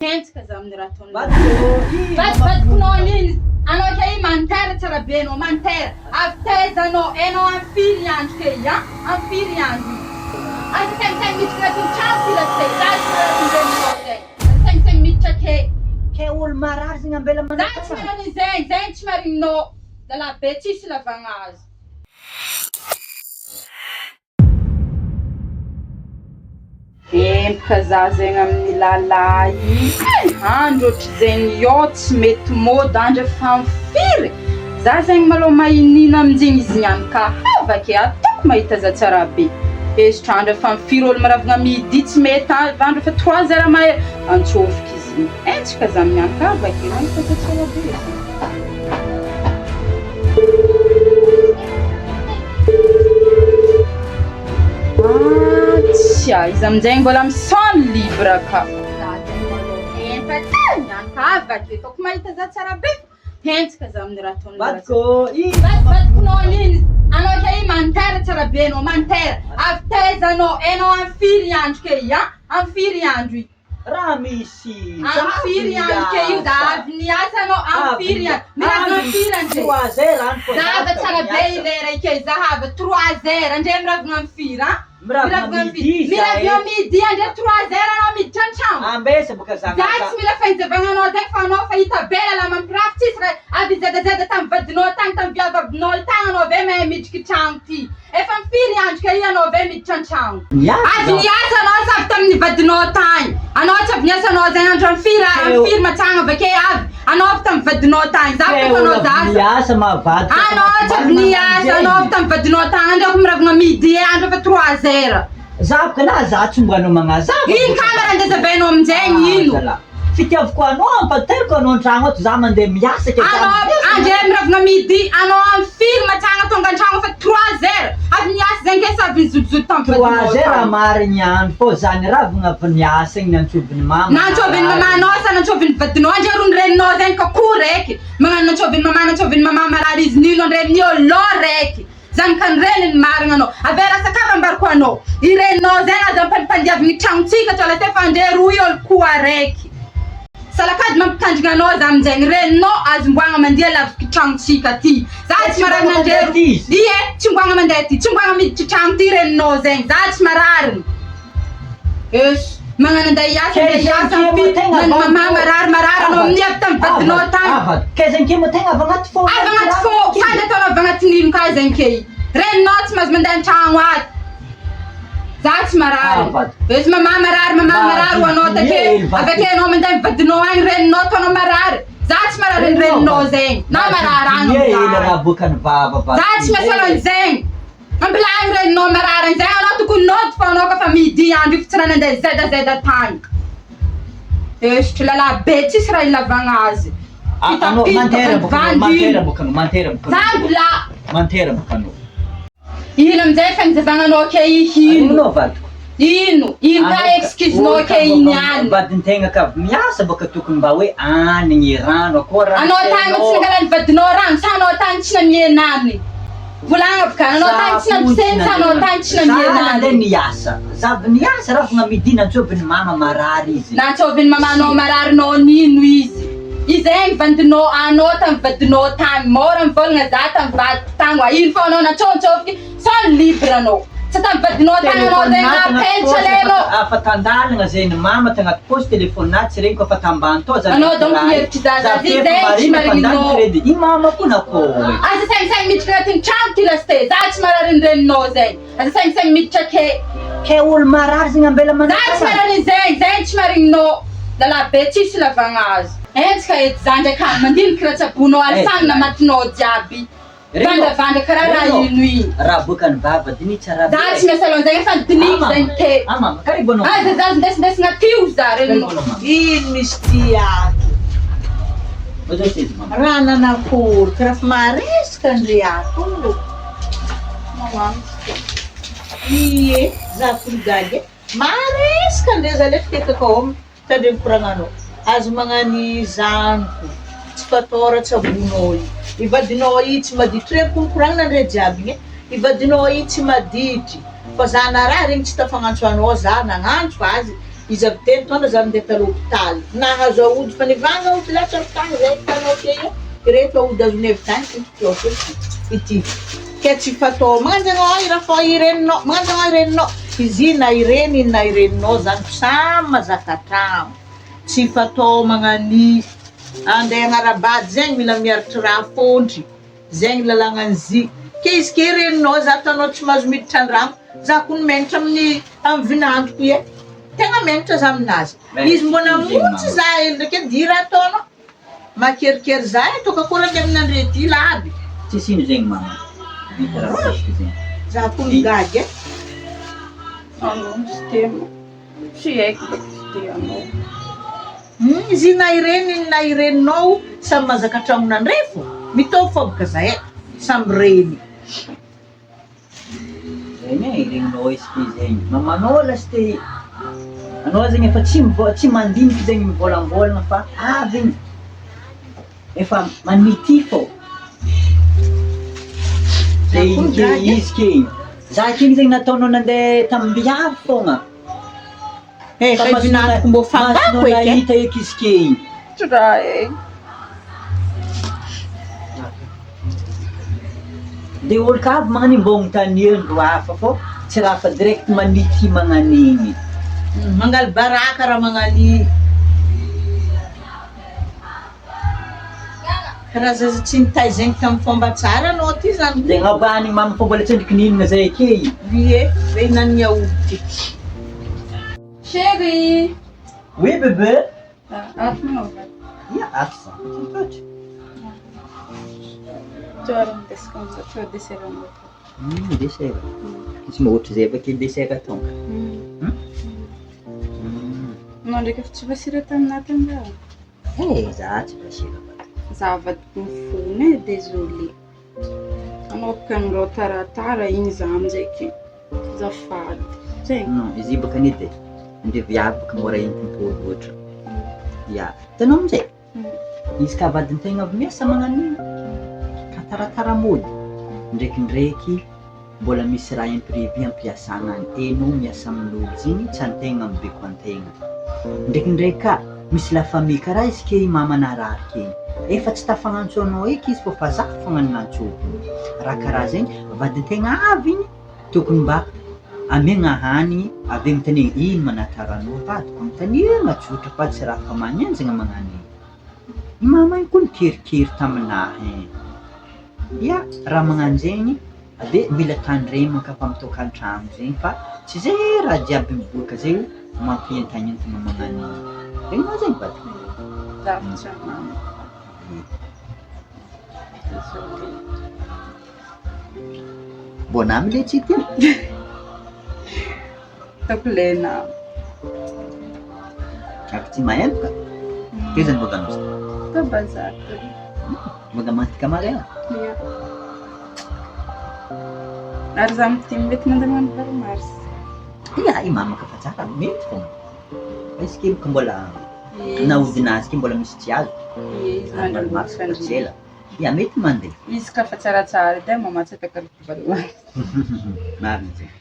Pentsika za amin'ny raha ataonao. Vadiko nini? Anao ke mantera tsara be anao mantera. Avy taiza anao amin'ny firy andro ke amin'ny firy andro. Aza tegna miditra ty trano ty tegna miditra ke olo marary zegny ambela manao. Za tsy manao zay tsy marinao. Lala be tsisy lavagna azy. Empaka za zegny amin'ny lalahy andro ohatr'izegny io tsy mety mody andro efa mifiry. Za zegny maloha mahinina amin'izegny izy niany ka havake ataoko mahita za tsara be. Esitra andro efa mifiry olo maravagna midi tsy mety andro efa 3 heures mahery antsofika izy. Entsika za miany ka havake mahita za tsara be. Tia, izy amin'izay mbola amin'ny 100 livre ka. Za zegny maloha empaka niany ka havake ataoko mahita za tsara be. Pentsika za amin'ny raha ataonao. Vadikonao nini? Anao ke mantera tsara be anao mantera. Avy taiza anao amin'ny firy andro ke amin'ny firy andro. Raha misy. Amin'ny firy andro ke io da avy niasa anao amin'ny firy andro. Mila amin'ny firy andro. 3 heures andro fô. Zava tsara be ilera ke zahava 3 heures andre miravagna amin'ny firy Miravagna midi andre 3 heures anao miditra an-trano. Ambesa boka za. Za tsy mila fahinjavagna anao zegny fa anao fa hita be la mampirafy tsisy raha avy zedazeda tamin'ny vadinao tagny tamin'ny viavabinao tagny anao ve mahay midriky trano ty. Efa mifiry andro ke anao ve miditra an-trano. Avy niasa anao savy tamin'ny vadinao tagny. Anao tsy avy niasa anao zegny andro mifiry matsagna avake avy. Anao avy tamin'ny vadinao tagny. Za fa anao zaza. Niasa mavady. Anao tsy avy niasa anao avy tamin'ny vadinao tagny. Andro miravagna midi andro efa 3 heures. Zavaka na za tsy mboanao magnazava. Ino kamera andezavenao amin'izegny ino? Fitiavako anao ampateriko anao an-tragno ato za mandeha miasa ke. Anao andre miravagna midi anao amin'ny firy matsagna tonga an-tragno efa 3 heures. Avy niasa zegny ke savy nizotozoto tamin'ny vadinao. 3 heures marigny andro fô za niravagna avy niasa igny nantsoviny mama. Nantsoviny mamanao sa nantsoviny vadinao andre ro nireninao zegny kokoa raiky. Magnano nantsoviny mama marary izy nino nireny olo raiky. Zany ka nireniny marigna anao. Avera sakafo ambariko anao. Ireninao zegny aza ampandiaviny tragnotsika toa lasa efa andre roy olo koa raiky. Salakady mampitandrigna anao za amin'izegny reninao azo mboagna mandeha laviky tragnotsika ty. Za tsy mararina andre roy. Ie, tsy mboagna mandeha ty. Tsy mboagna miditra tragno ty reninao zegny. Za tsy mararina. Esy. Magnano andeha hiasa mama marary anao amin'ny avy tamin'ny vadinao tagny. Ke zegny ke mo tegna avy agnaty fô. Avy agnaty fô. Sady atao avy agnaty nino ka zegny ke. Reninao tsy mahazo mandeha an-tragno ato. Za tsy marary. Esy mama marary ho anao take. Avake anao mandeha mivadinao agny reninao ataonao marary. Za tsy marary ny reninao zegny. Na marary agny. Raha bokany vava. Za tsy miasa an'izegny. Ambilagny reninao marary zegny anao tokony nody fa anao kafa midi andro io fa tsy raha nandeha zeda tagny. Esitry lala be tsisy raha ilavagna azy. Mantera bokano. Zambola. Mantera bokano. Ino amin'izay fagnazavagna anao ke ino? Ino vadiko? Ino ka excuse-nao ke iniany? Vadin-tegna ka miasa baka tokony mba hoe anigny rano akô rano. Anao tagny tsy nangalany vadinao rano sa anao tagny tsy namienany? Volagna avy ka anao tagny tsy nampiseny sa anao tagny tsy namienany? Za niasa. Zavy niasa ravagna midi nantsoviny mama marary izy. Nantsoviny mamanao mararinao nino izy? Izegny vandinao anao tamin'ny vadinao tagny. Mora mivolagna za tamin'ny vadiko tagny. Ino fa anao natsôntsôviky 100 livre anao. Sa tamin'ny vadinao tagny anao zegny napentra lenao. Afa tandalagna zegny mama tagnaty poste telefonat tsy regny kofa tambany to za. Anao donc mihevitry zaza zy zegny tsy marininao. I mama ko nakô. Aza saigny miditra agnatin'ny trano ty lasite. Za tsy marary reninao zegny. Aza saigny miditra ke olo marary zegny ambela manao. Za tsy marary zegny tsy marininao. Lala be tsisy lavagna azy. Entsika edy za ndraiky mandiniky ratsabonao alisagny namatinao jiaby. Vandravandra karaha raha ino ino. Raha bokany vava dini tsara be. Za tsy miasa loha zegny efa diniky zegny ke. Mama, karibu anao. Aza za ndesindesina tio za reninao. Ino misy ty aky? Raha nanakôry ka raha maresaka andre ato. Ie, za frigagy. Maresaka andre za le fitekako ao tandremo koragnanao. Azo magnany zanoko. Tsy fatôra tsabonao io. Ivadinao io tsy maditry re konkoragnana andre jiaby igny. Ivadinao io tsy maditry. Fa za na raha regny tsy tafagnantso anao za nagnantso azy. Izy avy telo taona za mandeha talo hôpitaly. Nahazo aody fa nivanga aody latra hôpitaly zay hitanao ke io. Ireto aody azony avy tany ity. Ke tsy fatao manjanao iraha fa ireninao, manjanao ireninao. Izy na ireny na ireninao zany samy mazaka trano. Tsy fatao magnani andeha agnarabady zegny mila miaritry raha fôntry. Zegny lalàgnan'izy. Ke izy ke ireninao za tanao tsy mahazo miditra andrano. Za kony menitra amin'ny vinandroko ie. Tegna menitra za aminazy. Izy mbona motsy za ely ndraiky dira ataonao. Makerikery za toka koa raha amin'andre ty laby. Tsisy ino zegny mama. Vita raha fisika zegny. Za kony gagy e. Tsy temo. Tsy haiko tsy anao. Izy na ireny na ireninao samy mazaka tramonandre fô. Mitovy fô baka zahay. Samy reny. Zegny e, iregninao izy zegny. Mamanao lasite anao zegny efa tsy mandiniky zegny mivôlambolagna fa avy igny. Efa manity fô. Zay izy ke za king zegny nataonao nandeha tambiavy fôgna. Fa vinandroko mbô fangako eky. Nahita eky izy ke igny. Tsy raha haiko. De olo ka avy magnany mbô agnontaniany ro hafa fô tsy raha fa direct manity magnan'igny. Mangal baraka raha magnani. Karaha zaza tsy nitay zegny tamin'ny fomba tsara anao ty zany. Zegny abany mama fô mbola tsendriky ninana zay ake. Ie, ve nany aody ty. Chérie. Oui bébé. Afo manao. Ia afsa. Tsara ndesika tsara desera mo. Desera. Tsy mahoatra zay bakely desera tonga. Anao ndraiky efa tsy vasira taminahy tanga. Za tsy vasira. Za avadiko mifony e, désolé. Anao kanirao taratara igny za amizaiky. Zafady. Zegny. Non, izy baka nety e. Ndre viavy baka mora entim-pôdy ohatra. Ia. Tanao amizay. Izy ka vadin-tegna avy miasa magnan'igny. Ka taratara mody. Ndraikindraiky mbola misy raha imprévu ampiasana anao miasa amin'olo igny tsy antegna mibeko antegna. Ndraikindraiky ka misy la famille karaha izy ke mama narary ke. Efa tsy tafagnantso anao eky izy fa za fogna nanantsoko. Raha karaha zegny vadin-tegna avy igny tokony mba amiagna hanigny avy mitanigny ino manataranao vadiko mitanigna tsotra fa tsy raha fa manenjagna magnan'igny. I mama igny koa nikerikery taminahy. Ia, raha magnan'zegny de mila tandremana ka fa mitoka an-trano zegny fa tsy zay raha jiaby miboaka zay mampientanentana magnan'igny. Regny moa zegny vadiko. Lavitra mama. Désolé. Bonamy le tsy tia. Takulena. After tsy mahelaka. Kaiza ny vaga anosy? Tabazaka. Vaga mantika mare. Ia. Ary za mity mety mandeha magnano varimarsy. Ia, i mama ka fa tsara mety fogna. Izy ke baka mbola naodinazy ke mbola misy tsy azo. Izy mandeha Varimarsy fa magnano tsela. Ia, mety mandeha. Izy ka fa tsaratsara edy mama tsy atakary varimarsy. Marina zegny.